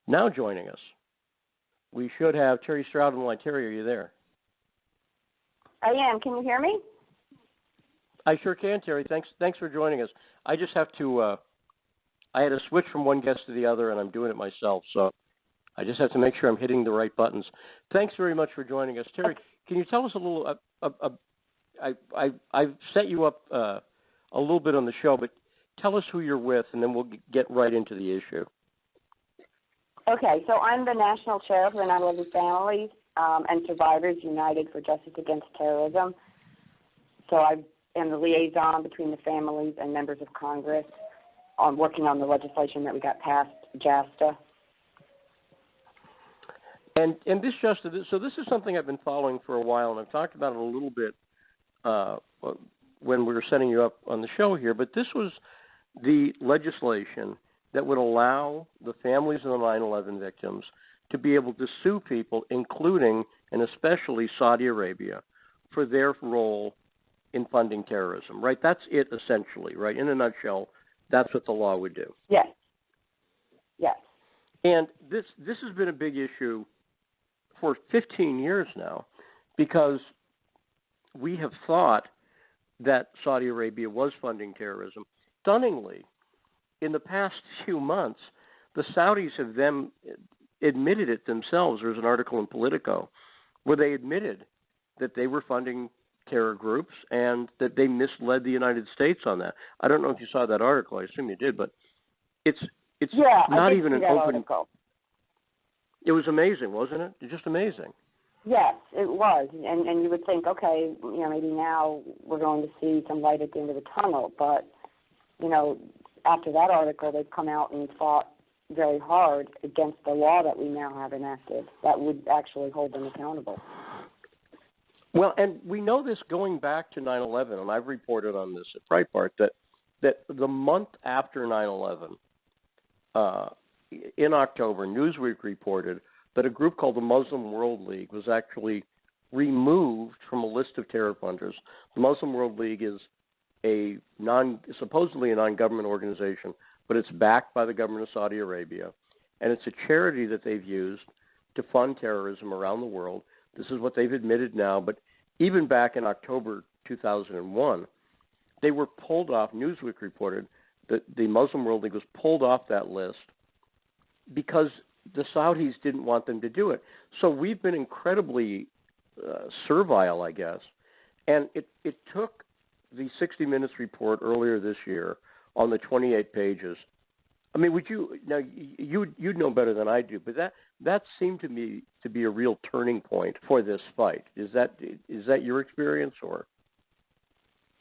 Now joining us, we should have Terry Strada on the line. Terry, are you there? I am. Can you hear me? I sure can, Terry. Thanks for joining us. I just have to, I had to switch from one guest to the other, and I'm doing it myself, so I just have to make sure I'm hitting the right buttons. Thanks very much for joining us. Terry, can you tell us a little, I've set you up a little bit on the show, but tell us who you're with, and then we'll get right into the issue. Okay, so I'm the National Chair for the 9/11 Families and Survivors United for Justice Against Terrorism. So I am the liaison between the families and members of Congress on working on the legislation that we got passed, JASTA. And this JASTA, so this is something I've been following for a while, and I've talked about it a little bit when we were setting you up on the show here, but this was the legislation that would allow the families of the 9/11 victims to be able to sue people, including and especially Saudi Arabia, for their role in funding terrorism, right? That's it essentially, right? In a nutshell, that's what the law would do. Yes. Yes. And this has been a big issue for 15 years now because we have thought that Saudi Arabia was funding terrorism. Stunningly, in the past few months, the Saudis have admitted it themselves. There was an article in Politico where they admitted that they were funding terror groups and that they misled the United States on that. I don't know if you saw that article. I assume you did, but it's not even an open article. It was amazing, wasn't it? It's just amazing. Yes, it was. And you would think, okay, maybe now we're going to see some light at the end of the tunnel, but after that article, they've come out and fought very hard against the law that we now have enacted that would actually hold them accountable. Well, and we know this going back to 9/11, and I've reported on this at Breitbart, that the month after 9/11, in October, Newsweek reported that a group called the Muslim World League was actually removed from a list of terror funders. The Muslim World League is supposedly a non-government organization, but it's backed by the government of Saudi Arabia, and it's a charity that they've used to fund terrorism around the world. This is what they've admitted now, but even back in October 2001, they were pulled off. Newsweek reported that the Muslim World League was pulled off that list because the Saudis didn't want them to do it. So we've been incredibly servile, I guess, and it took the 60 Minutes report earlier this year on the 28 pages. I mean, you'd know better than I do, but that seemed to me to be a real turning point for this fight. Is that your experience, or?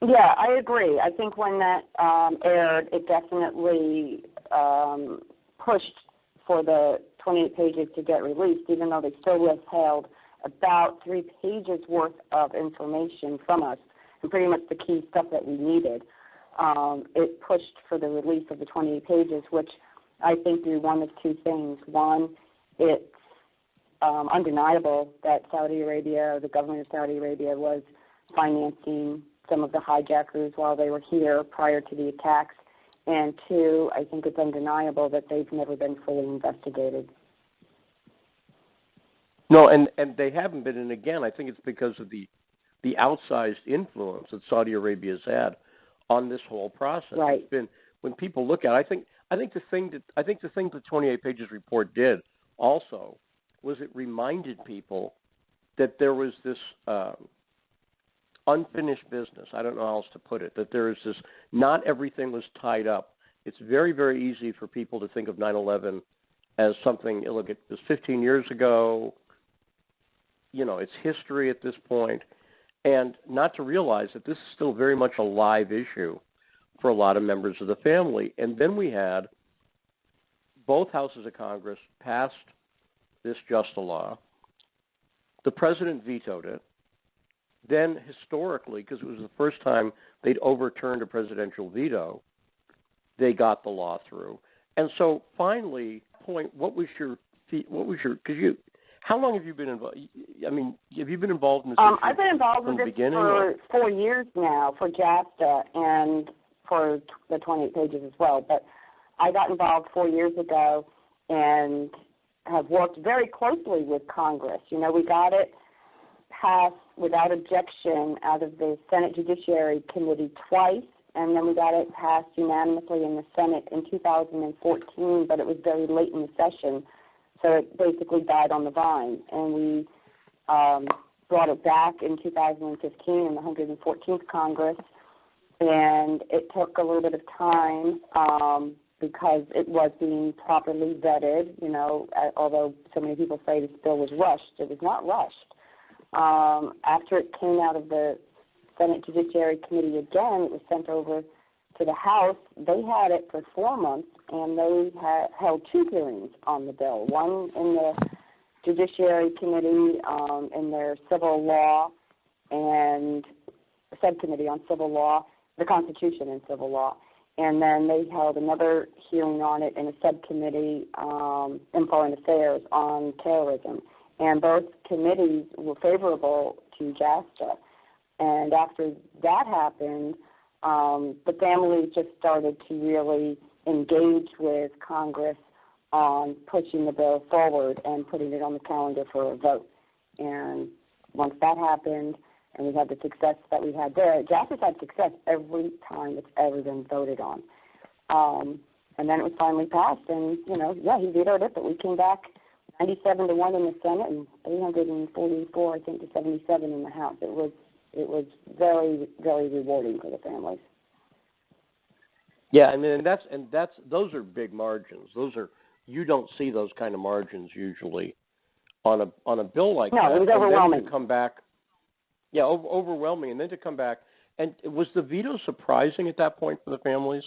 Yeah, I agree. I think when that aired, it definitely pushed for the 28 pages to get released, even though they still withheld about 3 pages worth of information from us, and pretty much the key stuff that we needed. It pushed for the release of the 28 pages, which I think do one of two things. One, it's undeniable that Saudi Arabia, the government of Saudi Arabia, was financing some of the hijackers while they were here prior to the attacks. And two, I think it's undeniable that they've never been fully investigated. No, and they haven't been. And again, I think it's because of the outsized influence that Saudi Arabia has had on this whole process. Right. It's been, when people look at it, I think the thing the 28 pages report did also was it reminded people that there was this unfinished business. I don't know how else to put it. That there is this, not everything was tied up. It's very, very easy for people to think of 9/11 as something, look, it was 15 years ago. It's history at this point. And not to realize that this is still very much a live issue for a lot of members of the family. And then we had both houses of Congress passed this JASTA law. The president vetoed it. Then historically, because it was the first time they'd overturned a presidential veto, they got the law through. And so finally, how long have you been involved? I mean, have you been involved in this issue? I've been involved with this for 4 years now for JASTA and for the 28 pages as well. But I got involved 4 years ago, and have worked very closely with Congress. You know, we got it passed without objection out of the Senate Judiciary Committee twice, and then we got it passed unanimously in the Senate in 2014, but it was very late in the session, so it basically died on the vine. And we brought it back in 2015 in the 114th Congress, and it took a little bit of time because it was being properly vetted, you know, although so many people say this bill was rushed. It was not rushed. After it came out of the Senate Judiciary Committee again, it was sent over to the House. They had it for 4 months, and they held 2 hearings on the bill, one in the Judiciary Committee in their civil law and subcommittee on civil law, the Constitution and civil law. And then they held another hearing on it in a subcommittee in foreign affairs on terrorism. And both committees were favorable to JASTA. And after that happened, the families just started to really engage with Congress on pushing the bill forward and putting it on the calendar for a vote. And once that happened, and we had the success that we had there, JASTA's had success every time it's ever been voted on. And then it was finally passed, and, you know, yeah, he vetoed it, but we came back 97-1 in the Senate and 344, I think, to 77 in the House. It was very, very rewarding for the families. Yeah, I mean, that's those are big margins. Those are, you don't see those kind of margins usually on a bill like that. No, it was overwhelming. And then to come back, yeah, overwhelming, and then to come back. And was the veto surprising at that point for the families?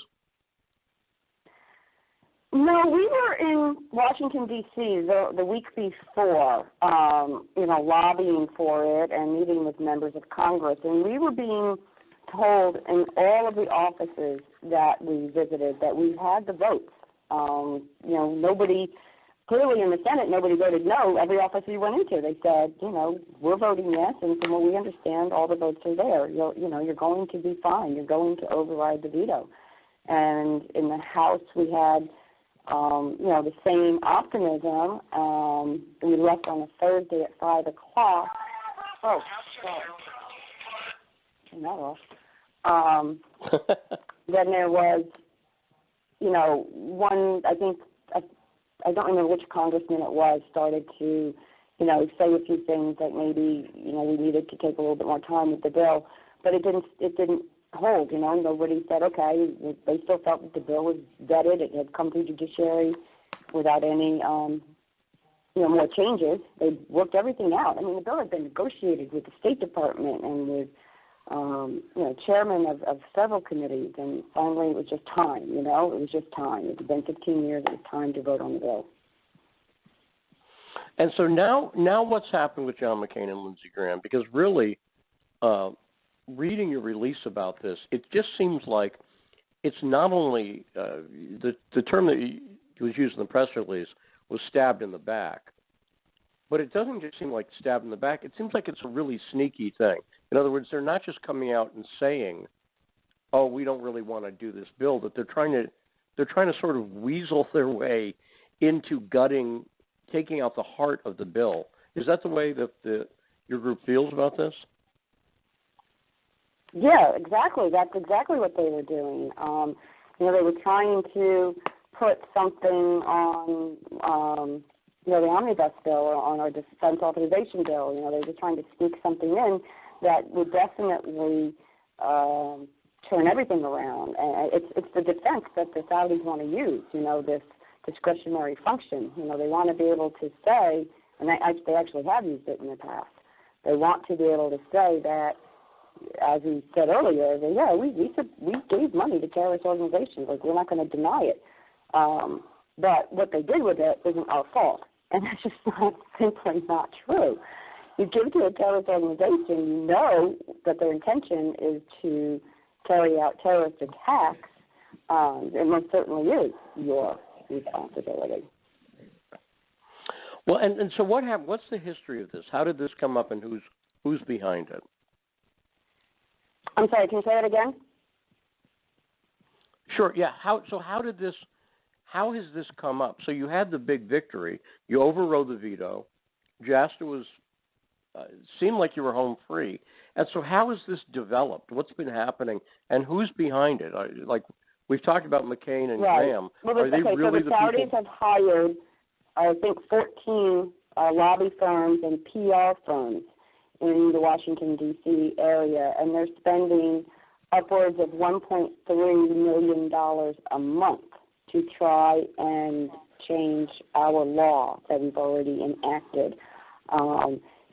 No, we were in Washington, D.C. the week before, you know, lobbying for it and meeting with members of Congress. And we were being told in all of the offices that we visited that we had the votes. You know, nobody, clearly in the Senate, nobody voted no. Every office we went into, they said, you know, we're voting yes, and from what we understand, all the votes are there. You're going to be fine. You're going to override the veto. And in the House, we had you know, the same optimism. We left on a Thursday at 5 o'clock. Oh, sorry. Turn that off. Then there was, you know, one, I think, I don't remember which congressman it was, started to, you know, say a few things that maybe, you know, we needed to take a little bit more time with the bill. But it didn't hold, you know. Nobody said, okay. They still felt that the bill was vetted. It had come through judiciary without any, you know, more changes. They worked everything out. I mean, the bill had been negotiated with the State Department and with, you know, chairman of several committees, and finally it was just time, you know. It was just time. It had been 15 years. It was time to vote on the bill. And so now what's happened with John McCain and Lindsey Graham? Because really, reading your release about this, it just seems like it's not only the term that was used in the press release was stabbed in the back, but it doesn't just seem like stabbed in the back. It seems like it's a really sneaky thing. In other words, they're not just coming out and saying, "Oh, we don't really want to do this bill," that they're trying to sort of weasel their way into taking out the heart of the bill. Is that the way that your group feels about this? Yeah, exactly. That's exactly what they were doing. You know, they were trying to put something on, you know, the omnibus bill or on our defense authorization bill. You know, they were just trying to sneak something in that would definitely turn everything around. And it's the defense that the Saudis want to use, you know, this discretionary function. You know, they want to be able to say, and they actually have used it in the past, they want to be able to say that, as we said earlier, that, yeah, we gave money to terrorist organizations. Like, we're not going to deny it. But what they did with it isn't our fault. And that's just simply not true. You give to a terrorist organization, you know that their intention is to carry out terrorist attacks. It most certainly is your responsibility. Well, and so what happened? What's the history of this? How did this come up, and who's behind it? I'm sorry, can you say that again? Sure. Yeah. How how has this come up? So you had the big victory. You overrode the veto. JASTA was seemed like you were home free. And so how has this developed? What's been happening? And who's behind it? Like we've talked about McCain and Graham. Well, Are they really the Saudis people? have hired, I think, 14 lobby firms and PR firms in the Washington, D.C. area, and they're spending upwards of $1.3 million a month to try and change our law that we've already enacted.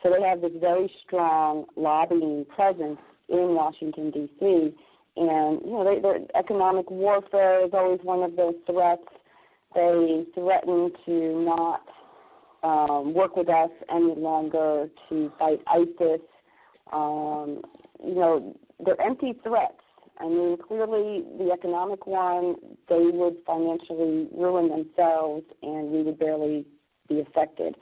So they have this very strong lobbying presence in Washington, D.C., and, you know, their economic warfare is always one of their threats. They threaten to not work with us any longer to fight ISIS. You know, they're empty threats. I mean, clearly the economic one, they would financially ruin themselves and we would barely be affected.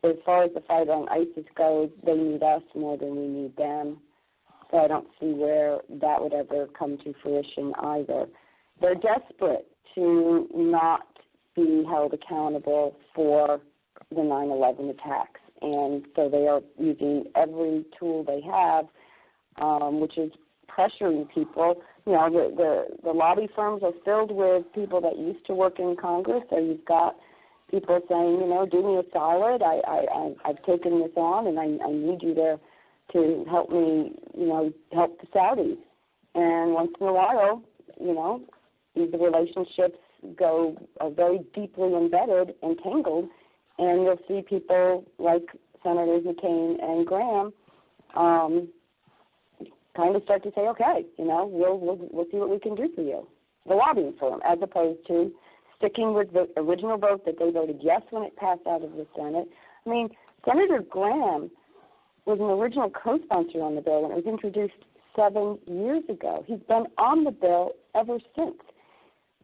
As far as the fight on ISIS goes, they need us more than we need them. So I don't see where that would ever come to fruition either. They're desperate to not be held accountable for the 9/11 attacks. And so they are using every tool they have, which is pressuring people. You know, the lobby firms are filled with people that used to work in Congress. So you've got people saying, you know, do me a solid. I've taken this on, and I need you to help me, you know, help the Saudis. And once in a while, you know, the relationships are very deeply embedded and tangled, and you'll see people like Senators McCain and Graham kind of start to say, okay, you know, we'll see what we can do for you, the lobbying firm, as opposed to sticking with the original vote that they voted yes when it passed out of the Senate. I mean, Senator Graham was an original co-sponsor on the bill when it was introduced 7 years ago. He's been on the bill ever since.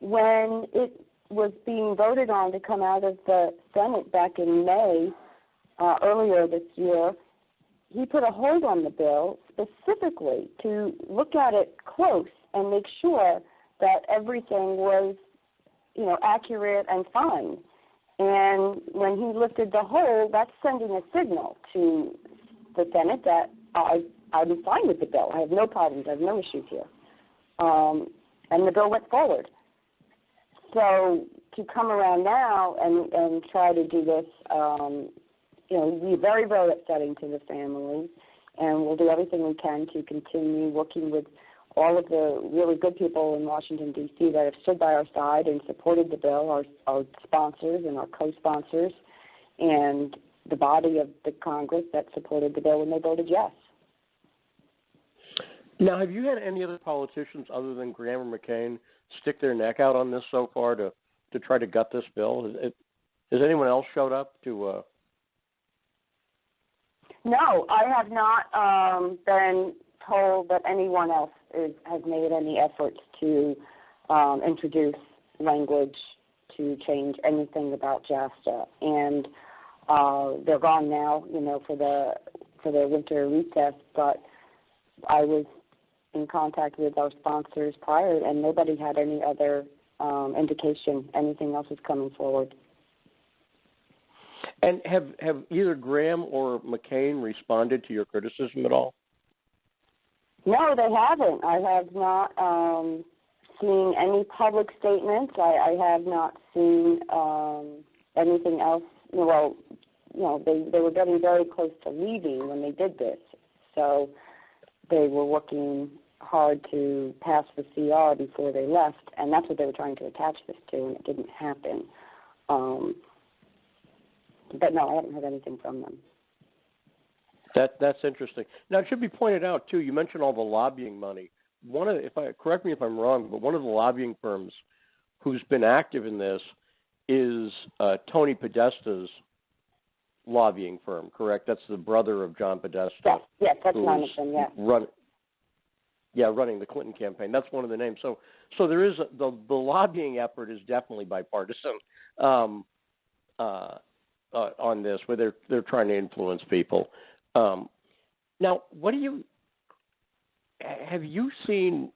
When it was being voted on to come out of the Senate back in May, earlier this year, he put a hold on the bill specifically to look at it close and make sure that everything was, you know, accurate and fine. And when he lifted the hold, that's sending a signal to the Senate that I'm fine with the bill. I have no problems. I have no issues here. And the bill went forward. So to come around now and try to do this, you know, will be very, very upsetting to the families, and we'll do everything we can to continue working with all of the really good people in Washington, D.C. that have stood by our side and supported the bill, our sponsors and our co-sponsors, and the body of the Congress that supported the bill when they voted yes. Now, have you had any other politicians other than Graham or McCain stick their neck out on this so far to try to gut this bill? Has anyone else showed up to... No, I have not been told that anyone else has made any efforts to introduce language to change anything about JASTA. And they're gone now, you know, for the winter recess. But I was in contact with our sponsors prior, and nobody had any other indication anything else is coming forward. And have either Graham or McCain responded to your criticism at all? No, they haven't. I have not seen any public statements. I have not seen anything else. Well, you know, they were getting very close to leaving when they did this. So they were working hard to pass the CR before they left, and that's what they were trying to attach this to, and it didn't happen. But no, I haven't heard anything from them. That's interesting. Now, it should be pointed out too. You mentioned all the lobbying money. Correct me if I'm wrong, but one of the lobbying firms who's been active in this is Tony Podesta's lobbying firm. Correct? That's the brother of John Podesta. Yes, that's one of them. Yeah. Running the Clinton campaign. That's one of the names. So there is the lobbying effort is definitely bipartisan. On this, where they're trying to influence people. Now, have you seen?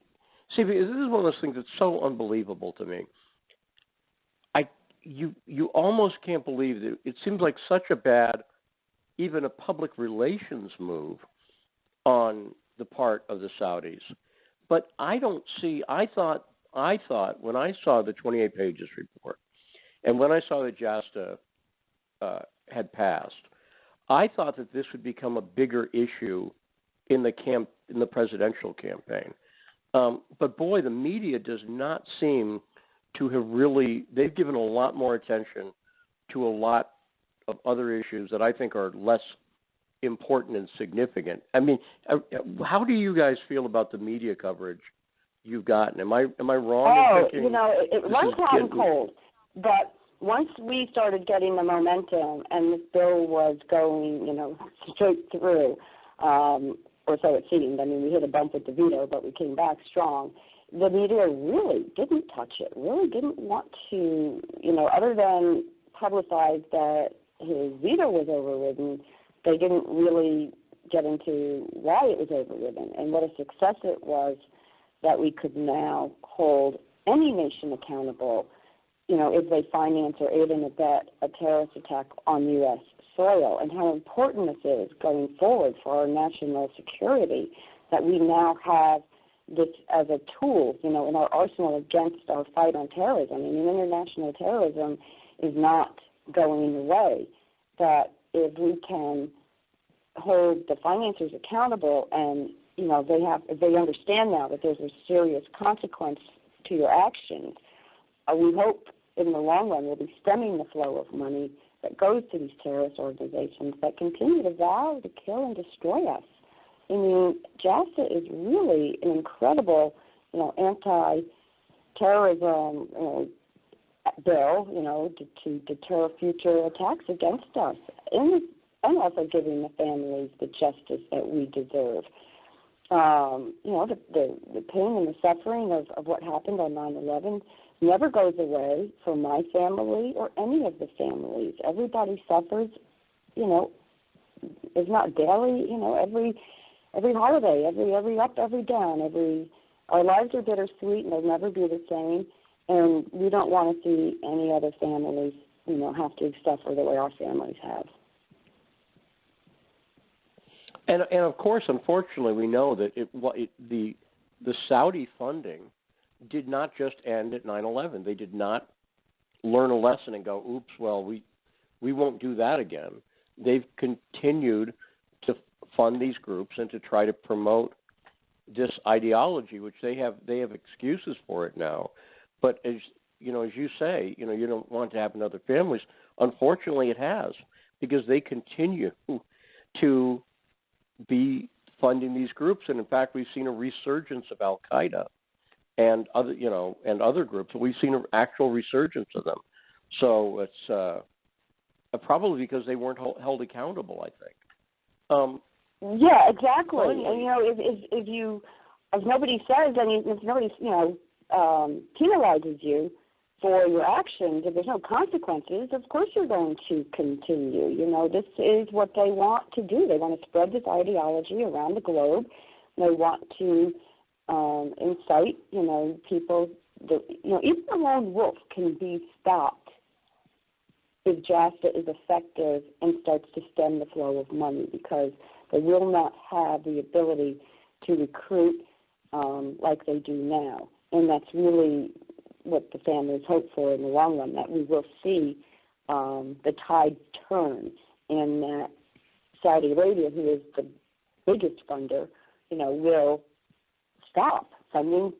See, this is one of those things that's so unbelievable to me. you almost can't believe that it seems like such a bad, even a public relations move on the part of the Saudis. But I don't see. I thought when I saw the 28 pages report, and when I saw that JASTA had passed, I thought that this would become a bigger issue in the presidential campaign. But boy, the media does not seem to have really. They've given a lot more attention to a lot of other issues that I think are less important and significant. I mean, how do you guys feel about the media coverage you've gotten? Am I wrong in thinking? It runs hot and cold. But once we started getting the momentum and this bill was going, straight through, or so it seemed. I mean, we hit a bump with the veto, but we came back strong. The media really didn't touch it, really didn't want to, other than publicize that his veto was overridden, they didn't really get into why it was overridden and what a success it was that we could now hold any nation accountable, if they finance or aid and abet a terrorist attack on U.S. soil, and how important this is going forward for our national security, that we now have this as a tool, in our arsenal against our fight on terrorism. I mean, international terrorism is not going away, that if we can hold the financiers accountable and, if they understand now that there's a serious consequence to your actions, we hope in the long run we'll be stemming the flow of money that goes to these terrorist organizations that continue to vow to kill and destroy us. I mean, JASTA is really an incredible, anti-terrorism bill, to deter future attacks against us, and also giving the families the justice that we deserve. The pain and the suffering of what happened on 9/11 never goes away for my family or any of the families. Everybody suffers, if not daily, every holiday, every up, every down, our lives are bittersweet and they'll never be the same, and we don't want to see any other families, have to suffer the way our families have. And of course, unfortunately, we know that the Saudi funding did not just end at 9/11. They did not learn a lesson and go, "Oops, well, we won't do that again." They've continued to fund these groups and to try to promote this ideology, which they have excuses for it now. But as you say, you don't want to happen to other families. Unfortunately, it has, because they continue to be funding these groups, and in fact, we've seen a resurgence of Al Qaeda and other groups. We've seen an actual resurgence of them. So it's probably because they weren't held accountable, I think. Yeah, exactly. And if nobody says, if nobody penalizes you for your actions, if there's no consequences, of course you're going to continue. This is what they want to do. They want to spread this ideology around the globe. They want to incite, people. Even a lone wolf can be stopped if JASTA is effective and starts to stem the flow of money, because they will not have the ability to recruit like they do now. And that's really what the families hope for in the long run, that we will see the tide turn, and that Saudi Arabia, who is the biggest funder, will stop funding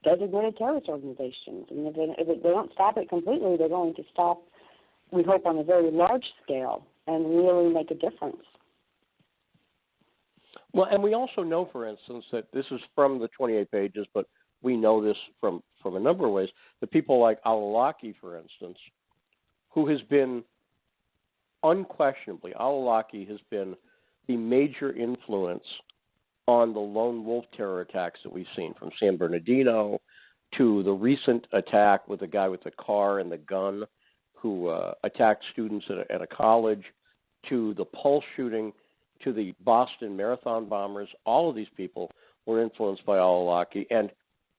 designated terrorist organizations. And if they don't stop it completely, they're going to stop, we hope, on a very large scale and really make a difference. Well, and we also know, for instance, that this is from the 28 pages, but we know this from a number of ways, that people like al-Awlaki, for instance, who has been unquestionably, al-Awlaki has been the major influence on the lone wolf terror attacks that we've seen, from San Bernardino to the recent attack with the guy with the car and the gun who attacked students at a college, to the Pulse shooting, to the Boston Marathon bombers. All of these people were influenced by al-Awlaki, and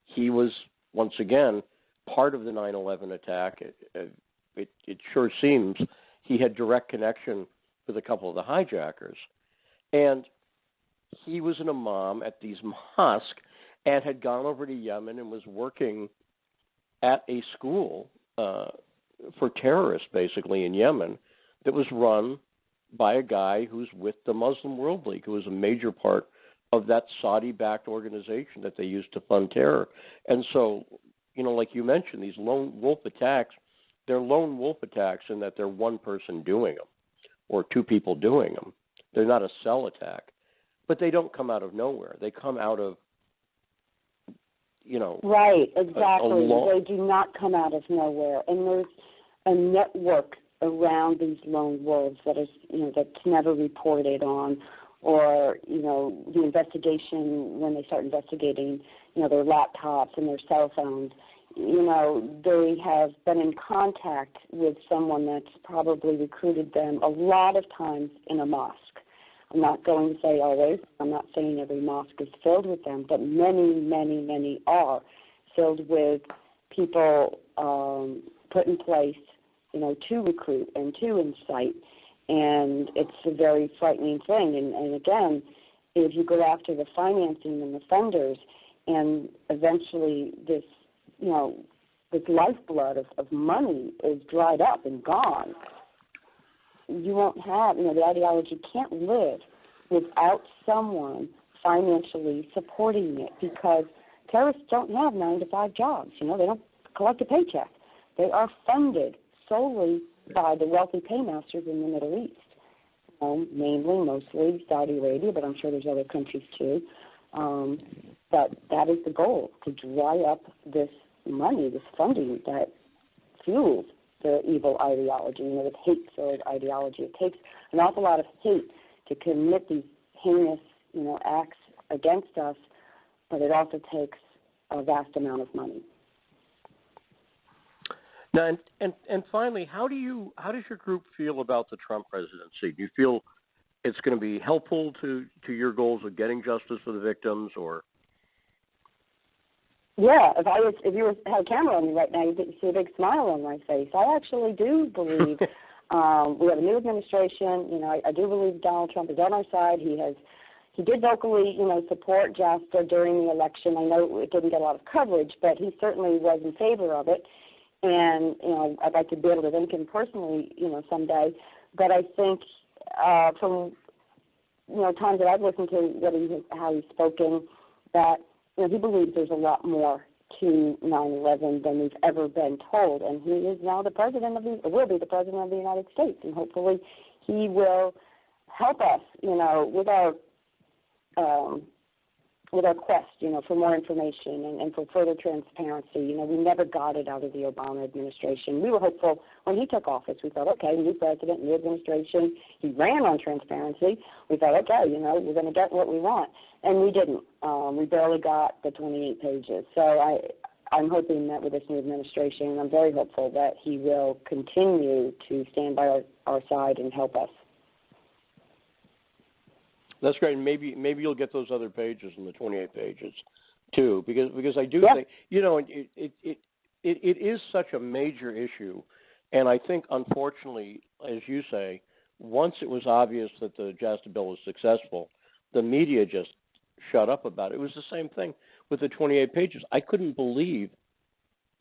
he was, once again, part of the 9/11 attack, it sure seems he had direct connection with a couple of the hijackers. And he was an imam at these mosques and had gone over to Yemen and was working at a school for terrorists, basically, in Yemen, that was run by a guy who's with the Muslim World League, who was a major part of that Saudi-backed organization that they used to fund terror. And so, like you mentioned, these lone wolf attacks, they're lone wolf attacks in that they're one person doing them or two people doing them. They're not a cell attack. But they don't come out of nowhere. They come out of, Right, exactly. They do not come out of nowhere. And there's a network around these lone wolves that is, that's never reported on, or, the investigation, when they start investigating, their laptops and their cell phones, they have been in contact with someone that's probably recruited them a lot of times in a mosque. I'm not going to say always. I'm not saying every mosque is filled with them, but many, many, many are filled with people put in place, to recruit and to incite. And it's a very frightening thing. And again, if you go after the financing and the funders, and eventually this, this lifeblood of money is dried up and gone, you won't have, the ideology can't live without someone financially supporting it, because terrorists don't have 9-to-5 jobs. They don't collect a paycheck. They are funded solely by the wealthy paymasters in the Middle East, mainly, mostly Saudi Arabia, but I'm sure there's other countries too. But that is the goal, to dry up this money, this funding that fuels the evil ideology, the hate-filled ideology. It takes an awful lot of hate to commit these heinous, acts against us, but it also takes a vast amount of money. Now, and finally, how does your group feel about the Trump presidency? Do you feel it's going to be helpful to your goals of getting justice for the victims, or? Yeah, if you had a camera on me right now, you'd see a big smile on my face. I actually do believe we have a new administration. I do believe Donald Trump is on our side. He did vocally, support JASTA during the election. I know it didn't get a lot of coverage, but he certainly was in favor of it. And I'd like to be able to thank him personally, someday. But I think from times that I've listened to how he's spoken, that he believes there's a lot more to 9/11 than we've ever been told, and he is now the president will be the president of the United States, and hopefully he will help us, with our quest, for more information and for further transparency. We never got it out of the Obama administration. We were hopeful when he took office. We thought, okay, new president, new administration. He ran on transparency. We thought, okay, we're going to get what we want. And we didn't. We barely got the 28 pages. So I'm hoping that with this new administration, I'm very hopeful that he will continue to stand by our side and help us. That's great. And maybe you'll get those other pages in the 28 pages too, because I do think it is such a major issue, and I think unfortunately, as you say, once it was obvious that the JASTA bill was successful, the media just shut up about it. It was the same thing with the 28 pages. I couldn't believe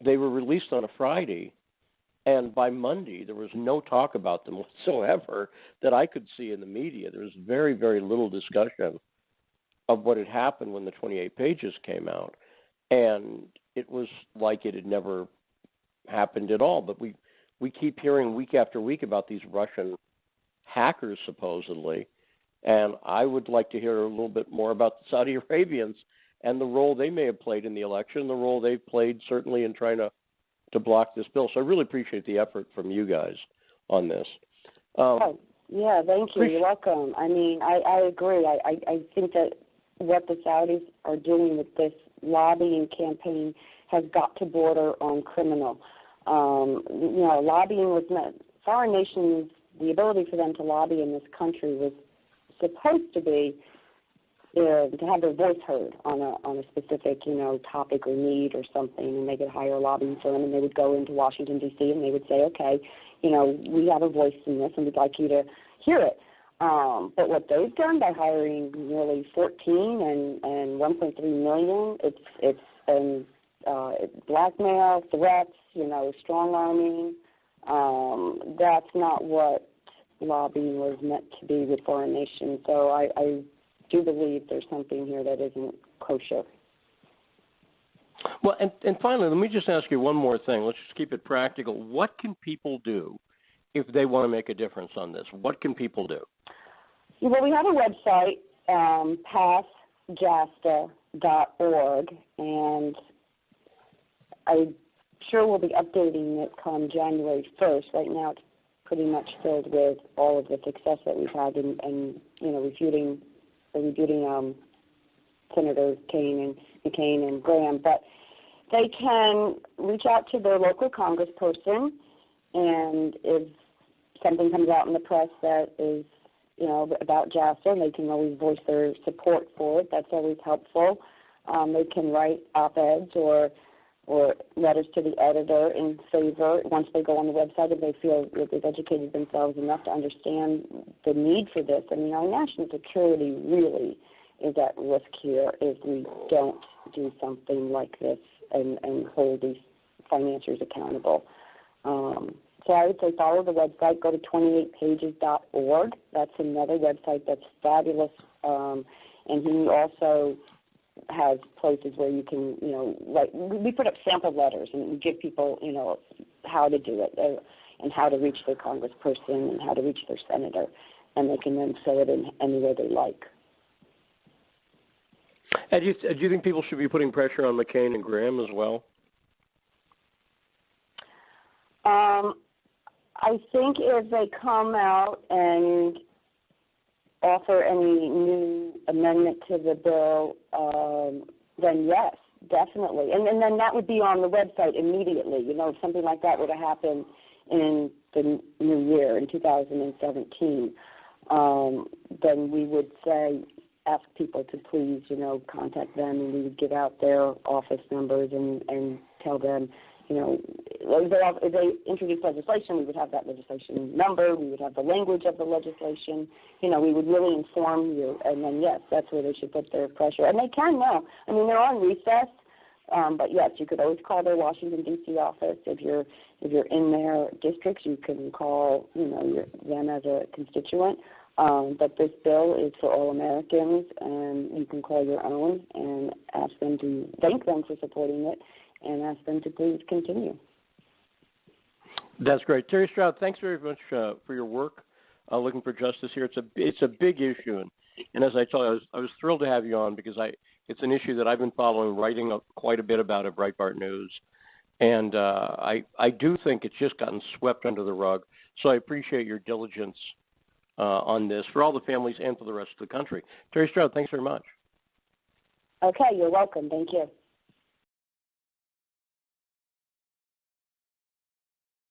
they were released on a Friday, and by Monday there was no talk about them whatsoever that I could see in the media. There was very, very little discussion of what had happened when the 28 pages came out, and it was like it had never happened at all. But we keep hearing week after week about these Russian hackers supposedly, and I would like to hear a little bit more about the Saudi Arabians and the role they may have played in the election, the role they've played certainly in trying to block this bill. So I really appreciate the effort from you guys on this. Yeah, thank you. You're welcome. I mean, I agree. I think that what the Saudis are doing with this lobbying campaign has got to border on criminal. Lobbying was not, foreign nations, the ability for them to lobby in this country was supposed to be to have their voice heard on a specific, topic or need or something, and they could hire a lobbying firm, and they would go into Washington, D.C., and they would say, okay, we have a voice in this, and we'd like you to hear it. But what they've done by hiring nearly 14 and 1.3 million, it's been blackmail, threats, strong arming. That's not what lobbying was meant to be with foreign nations. So I do believe there's something here that isn't kosher. Well, and finally, let me just ask you one more thing. Let's just keep it practical. What can people do if they want to make a difference on this? What can people do? Well, we have a website, passjasta.org, and I'm sure we'll be updating it come January 1st. Right now it's pretty much filled with all of the success that we've had in refuting Senators McCain and Graham. But they can reach out to their local congressperson, and if something comes out in the press that is about JASTA, they can always voice their support for it. That's always helpful. They can write op-eds or letters to the editor in favor once they go on the website if they feel that they've educated themselves enough to understand the need for this. I mean, our national security really is at risk here if we don't do something like this and hold these financiers accountable. So I would say follow the website, go to 28pages.org. That's another website that's fabulous. And he also has places where you can, write. We put up sample letters and we give people, how to do it and how to reach their congressperson and how to reach their senator. And they can then say it in any way they like. And do you think people should be putting pressure on McCain and Graham as well? I think if they come out and offer any new amendment to the bill, then yes, definitely. And then that would be on the website immediately. If something like that were to happen in the new year, in 2017, then we would ask people to please, contact them, and we would give out their office numbers and tell them, if they introduce legislation, we would have that legislation number, we would have the language of the legislation, we would really inform you, and then, yes, that's where they should put their pressure. And they can now. I mean, they're on recess, but, yes, you could always call their Washington, D.C. office. If you're in their districts, you can call, them as a constituent. But this bill is for all Americans, and you can call your own and ask them to thank them for supporting it and ask them to please continue. That's great. Terry Stroud, thanks very much for your work looking for justice here. It's a big issue, and as I told you, I was thrilled to have you on because it's an issue that I've been following, writing quite a bit about at Breitbart News, and I do think it's just gotten swept under the rug. So I appreciate your diligence on this for all the families and for the rest of the country. Terry Stroud, thanks very much. Okay, you're welcome. Thank you.